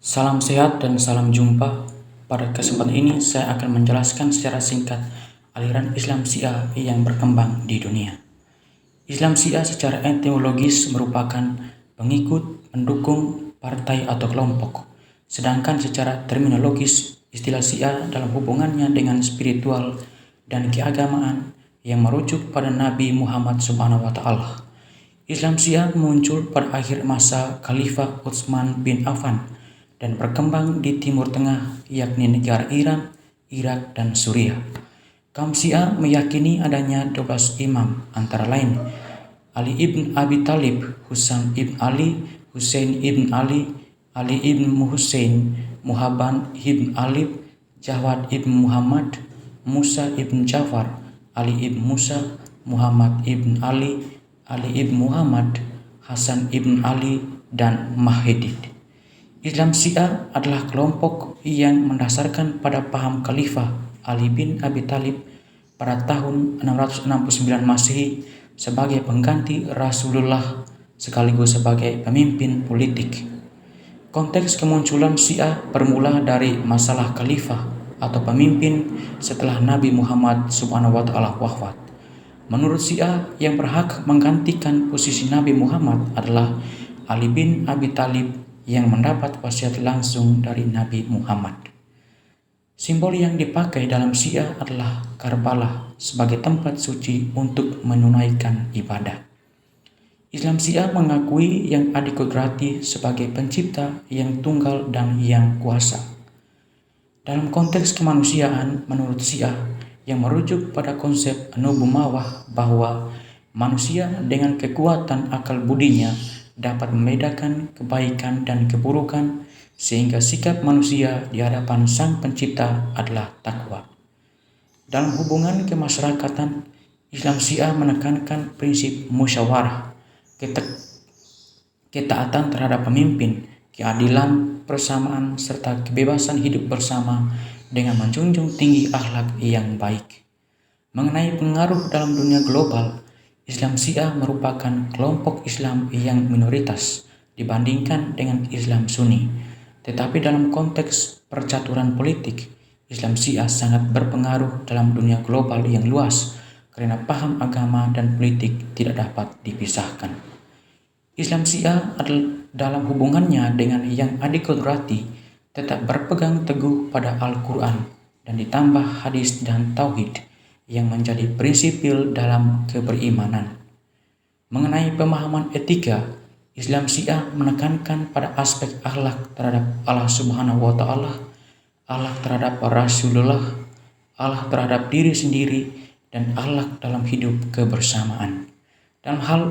Salam sehat dan salam jumpa. Pada kesempatan ini saya akan menjelaskan secara singkat aliran Islam Syiah yang berkembang di dunia. Islam Syiah secara etimologis merupakan pengikut, pendukung, partai atau kelompok. Sedangkan secara terminologis, istilah Syiah dalam hubungannya dengan spiritual dan keagamaan yang merujuk pada Nabi Muhammad SAW. Islam Syiah muncul pada akhir masa Khalifah Utsman bin Affan dan berkembang di Timur Tengah, yakni negara Iran, Irak, dan Suriah. Kaum Syiah meyakini adanya 12 imam, antara lain Ali ibn Abi Thalib, Husain ibn Ali, Husain ibn Ali, Ali ibn Husain, Muhammad ibn Ali, Jawad ibn Muhammad, Musa ibn Ja'far, Ali ibn Musa, Muhammad ibn Ali, Ali ibn Muhammad, Hasan ibn Ali, dan Mahdi. Islam Syiah adalah kelompok yang mendasarkan pada paham Khalifah Ali bin Abi Thalib pada tahun 669 Masehi sebagai pengganti Rasulullah sekaligus sebagai pemimpin politik. Konteks kemunculan Syiah bermula dari masalah Khalifah atau pemimpin setelah Nabi Muhammad SAW wafat. Menurut Syiah, yang berhak menggantikan posisi Nabi Muhammad adalah Ali bin Abi Thalib yang mendapat wasiat langsung dari Nabi Muhammad. Simbol yang dipakai dalam Syiah adalah Karbala sebagai tempat suci untuk menunaikan ibadah. Islam Syiah mengakui Yang Adikodrati sebagai pencipta yang tunggal dan yang kuasa. Dalam konteks kemanusiaan, menurut Syiah, yang merujuk pada konsep nubuwah bahwa manusia dengan kekuatan akal budinya dapat membedakan kebaikan dan keburukan, sehingga sikap manusia di hadapan Sang Pencipta adalah takwa. Dalam hubungan kemasyarakatan, Islam Syiah menekankan prinsip musyawarah, ketaatan terhadap pemimpin, keadilan, persamaan, serta kebebasan hidup bersama dengan menjunjung tinggi akhlak yang baik. Mengenai pengaruh dalam dunia global, Islam Syiah merupakan kelompok Islam yang minoritas dibandingkan dengan Islam Sunni. Tetapi dalam konteks percaturan politik, Islam Syiah sangat berpengaruh dalam dunia global yang luas karena paham agama dan politik tidak dapat dipisahkan. Islam Syiah dalam hubungannya dengan Yang Adikodrati tetap berpegang teguh pada Al-Quran dan ditambah hadis dan tauhid yang menjadi prinsipil dalam keberimanan. Mengenai pemahaman etika, Islam Syiah menekankan pada aspek akhlak terhadap Allah Subhanahu wa Ta'ala, akhlak terhadap Rasulullah, akhlak terhadap diri sendiri, dan akhlak dalam hidup kebersamaan. Dalam hal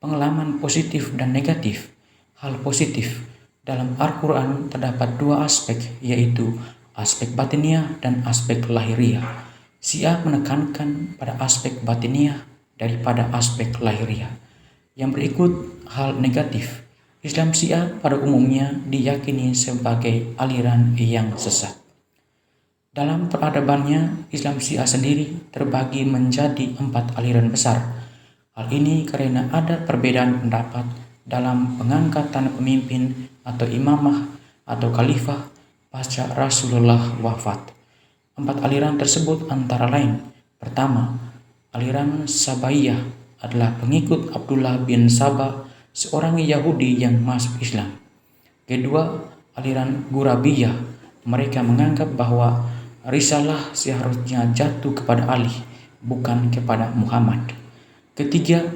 pengalaman positif dan negatif, hal positif dalam Al-Quran terdapat dua aspek, yaitu aspek batiniah dan aspek lahiriah. Syiah menekankan pada aspek batiniah daripada aspek lahiriah. Yang berikut hal negatif. Islam Syiah pada umumnya diyakini sebagai aliran yang sesat. Dalam peradabannya, Islam Syiah sendiri terbagi menjadi 4 aliran besar. Hal ini karena ada perbedaan pendapat dalam pengangkatan pemimpin atau imamah atau khalifah pasca Rasulullah wafat. 4 aliran tersebut antara lain: pertama, aliran Sabaiyah adalah pengikut Abdullah bin Sabah, seorang Yahudi yang masuk Islam. Kedua, aliran Gurabiyah, mereka menganggap bahwa risalah seharusnya jatuh kepada Ali, bukan kepada Muhammad. Ketiga,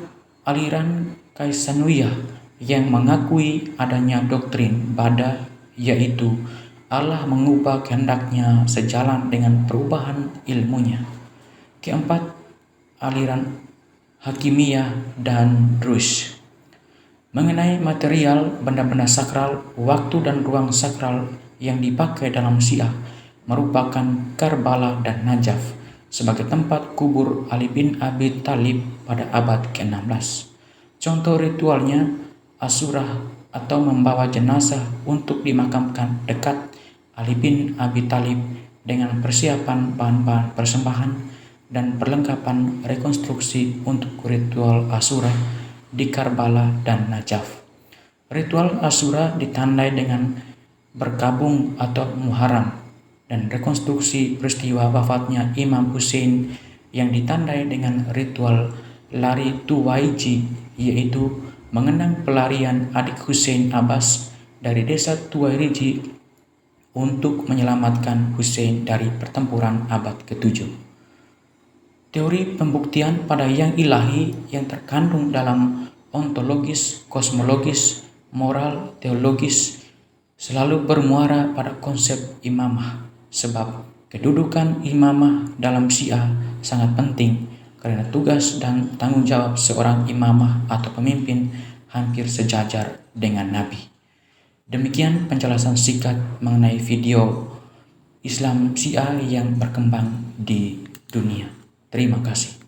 aliran Kaisaniyah yang mengakui adanya doktrin Bada, yaitu Allah mengubah kehendaknya sejalan dengan perubahan ilmunya. Keempat, aliran Hakimiyah dan Druze. Mengenai material, benda-benda sakral, waktu dan ruang sakral yang dipakai dalam Syiah merupakan Karbala dan Najaf sebagai tempat kubur Ali bin Abi Thalib pada abad ke-16. Contoh ritualnya, asurah atau membawa jenazah untuk dimakamkan dekat Ali bin Abi Thalib dengan persiapan bahan-bahan persembahan dan perlengkapan rekonstruksi untuk ritual Asyura di Karbala dan Najaf. Ritual Asyura ditandai dengan berkabung atau Muharram, dan rekonstruksi peristiwa wafatnya Imam Hussein yang ditandai dengan ritual lari Tuwaiji, yaitu mengenang pelarian adik Hussein Abbas dari desa Tuwaiji untuk menyelamatkan Hussein dari pertempuran abad ke-7. Teori pembuktian pada yang ilahi yang terkandung dalam ontologis, kosmologis, moral, teologis selalu bermuara pada konsep imamah, sebab kedudukan imamah dalam Syiah sangat penting karena tugas dan tanggung jawab seorang imamah atau pemimpin hampir sejajar dengan Nabi. Demikian penjelasan singkat mengenai video Islam Syiah yang berkembang di dunia. Terima kasih.